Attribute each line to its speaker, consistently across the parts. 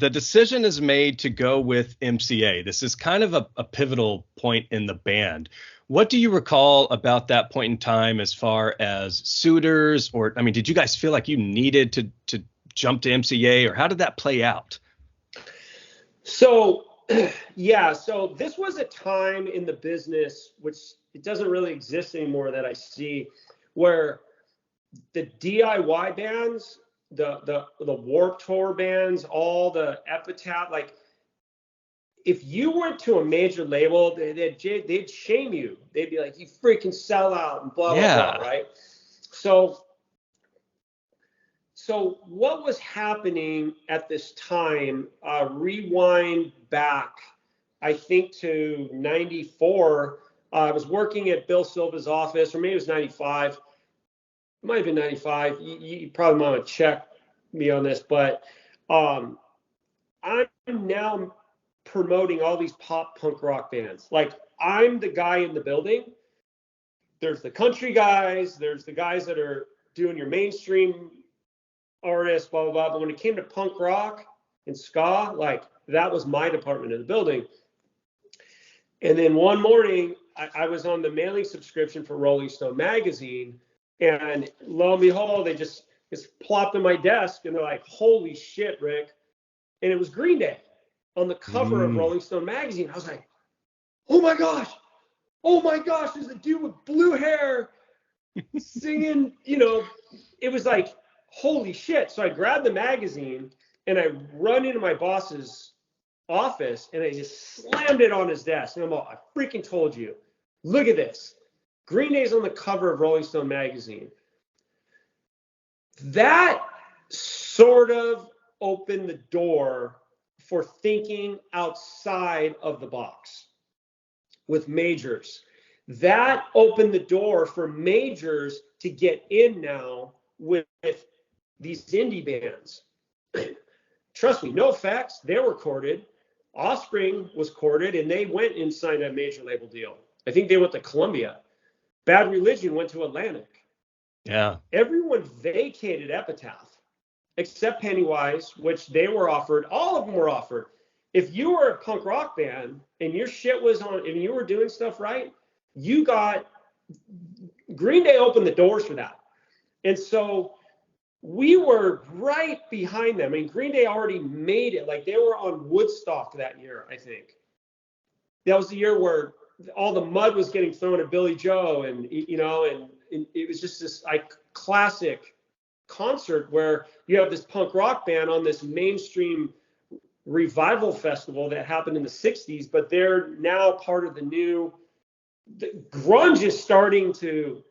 Speaker 1: the decision is made to go with MCA. This is kind of a pivotal point in the band. What do you recall about that point in time as far as suitors, or, I mean, did you guys feel like you needed to jump to MCA, or how did that play out?
Speaker 2: So, yeah, so this was a time in the business, which it doesn't really exist anymore, that I see, where the DIY bands, the Warped Tour bands, all the Epitaph, like, if you went to a major label, they'd shame you. They'd be like, you freaking sell out and blah, blah, blah, right? So what was happening at this time, rewind back, I think to 94, I was working at Bill Silva's office, or maybe it was 95. It might have been 95. You probably want to check me on this, but I'm now promoting all these pop punk rock bands. Like, I'm the guy in the building. There's the country guys, there's the guys that are doing your mainstream artists, blah, blah, blah. But when it came to punk rock and ska, like, that was my department in the building. And then one morning, I was on the mailing subscription for Rolling Stone magazine, and lo and behold, they just plopped on my desk, and they're like, holy shit, Rick. And it was Green Day on the cover of Rolling Stone magazine. I was like, oh my gosh, there's a dude with blue hair singing, it was like, holy shit. So I grabbed the magazine and I run into my boss's office and I just slammed it on his desk. And I'm all, I freaking told you, look at this. Green Day's on the cover of Rolling Stone magazine. That sort of opened the door for thinking outside of the box with majors. That opened the door for majors to get in now with these indie bands. Trust me, no facts, they were courted. Offspring was courted, and they went and signed a major label deal. I think they went to Columbia. Bad Religion went to Atlantic.
Speaker 1: Yeah.
Speaker 2: Everyone vacated Epitaph, except Pennywise, which they were offered. All of them were offered. If you were a punk rock band and your shit was on, and you were doing stuff right, you got, Green Day opened the doors for that. And so we were right behind them. I mean, Green Day already made it. Like, they were on Woodstock that year, I think. That was the year where all the mud was getting thrown at Billy Joe, and it was just this classic concert where you have this punk rock band on this mainstream revival festival that happened in the 60s, but they're now part of the grunge is starting to,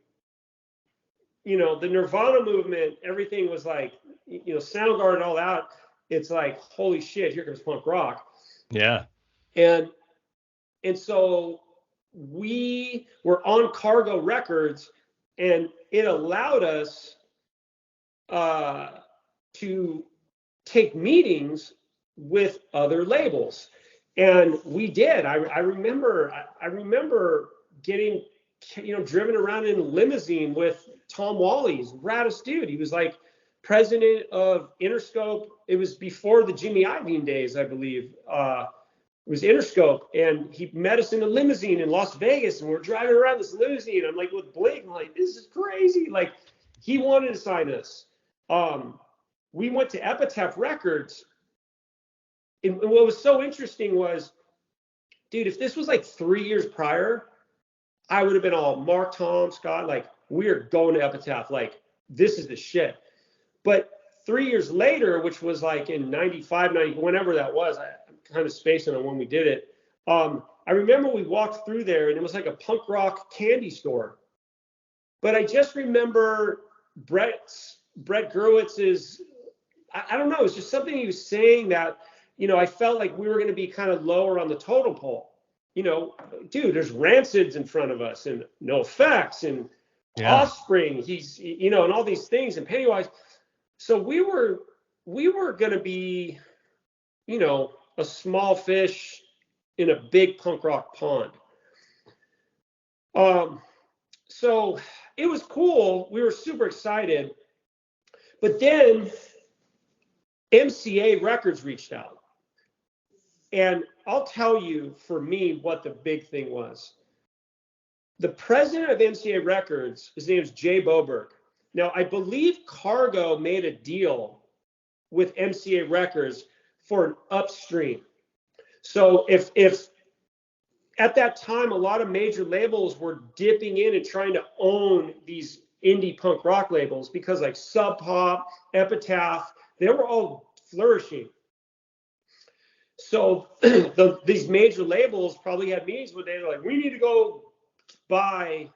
Speaker 2: the Nirvana movement, everything was like, Soundgarden, all that. It's like, holy shit, here comes punk rock.
Speaker 1: Yeah.
Speaker 2: And so we were on Cargo Records, and it allowed us to take meetings with other labels. And we did. I remember getting, driven around in a limousine with Tom Wally's raddest dude. He was like president of Interscope. It was before the Jimmy Iovine days, I believe. It was Interscope, and he met us in a limousine in Las Vegas, and we're driving around this limousine. I'm like with Blake, I'm like, this is crazy. Like, he wanted to sign us. We went to Epitaph Records, and what was so interesting was, dude, if this was like 3 years prior, I would have been all Mark, Tom, Scott, like, we're going to Epitaph, like, this is the shit. But 3 years later, which was like in 95, 90, whenever that was, I'm kind of spacing on when we did it. I remember we walked through there, and it was like a punk rock candy store. But I just remember Brett Gerwitz's, I don't know, it was just something he was saying that, I felt like we were going to be kind of lower on the totem pole. Dude, there's Rancids in front of us, and No Effects, and Offspring, he's, and all these things, and Pennywise. So we were going to be, a small fish in a big punk rock pond. So it was cool. We were super excited. But then MCA Records reached out. And I'll tell you, for me, what the big thing was. The president of MCA Records, his name is Jay Boberg. Now, I believe Cargo made a deal with MCA Records for an upstream. So if at that time, a lot of major labels were dipping in and trying to own these indie punk rock labels, because like Sub Pop, Epitaph, they were all flourishing. So these major labels probably had meetings where they were like, we need to go buy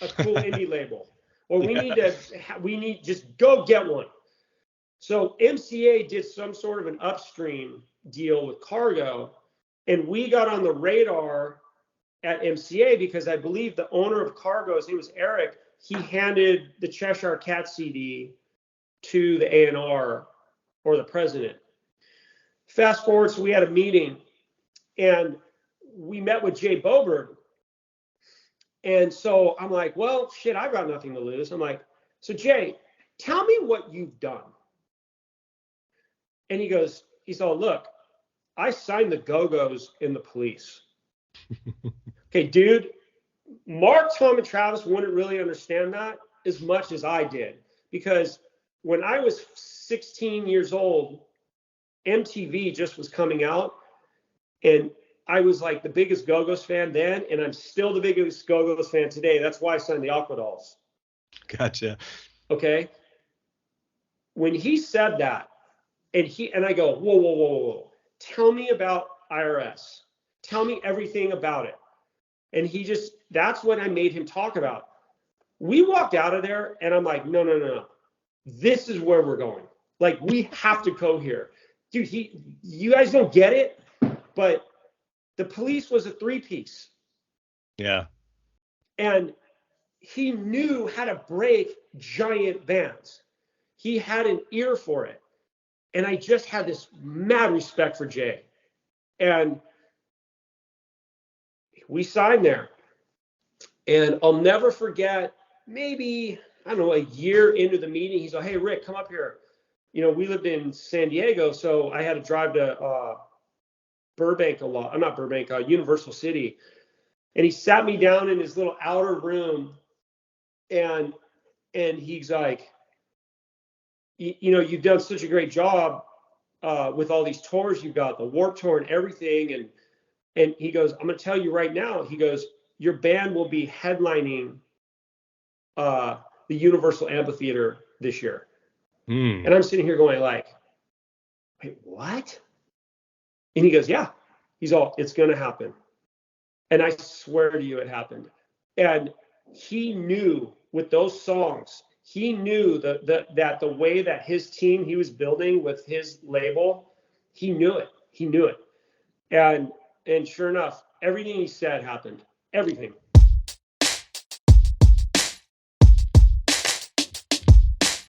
Speaker 2: a cool indie label, or we need just go get one. So MCA did some sort of an upstream deal with Cargo, and we got on the radar at MCA because I believe the owner of Cargo, his name was Eric, he handed the Cheshire Cat CD to the A&R or the president. Fast forward, so we had a meeting, and we met with Jay Boberg. And so I'm like, well, shit, I've got nothing to lose. I'm like, so Jay, tell me what you've done. And he's all, look, I signed the Go-Go's in the Police. Okay, dude, Mark, Tom, and Travis wouldn't really understand that as much as I did, because when I was 16 years old, MTV just was coming out, and I was like the biggest Go-Go's fan then, and I'm still the biggest Go-Go's fan today. That's why I signed the Aqua Dolls.
Speaker 1: Gotcha.
Speaker 2: Okay. When he said that, and I go, whoa. Tell me about IRS. Tell me everything about it. And that's what I made him talk about. We walked out of there, and I'm like, no. This is where we're going. Like, we have to go here. Dude, you guys don't get it, but the Police was a three-piece.
Speaker 1: Yeah.
Speaker 2: And he knew how to break giant bands. He had an ear for it. And I just had this mad respect for Jay. And we signed there. And I'll never forget, maybe, I don't know, a year into the meeting, he's like, hey, Rick, come up here. You know, we lived in San Diego, so I had to drive to Burbank a lot. I'm not Burbank, Universal City. And he sat me down in his little outer room, and he's like, you know, you've done such a great job with all these tours you've got, the Warped Tour and everything. And he goes, I'm going to tell you right now, he goes, your band will be headlining the Universal Amphitheater this year. And I'm sitting here going like, wait, what? And he goes, yeah. He's all, it's going to happen. And I swear to you, it happened. And he knew with those songs, he knew that the way that his team he was building with his label, he knew it. And sure enough, everything he said happened. Everything.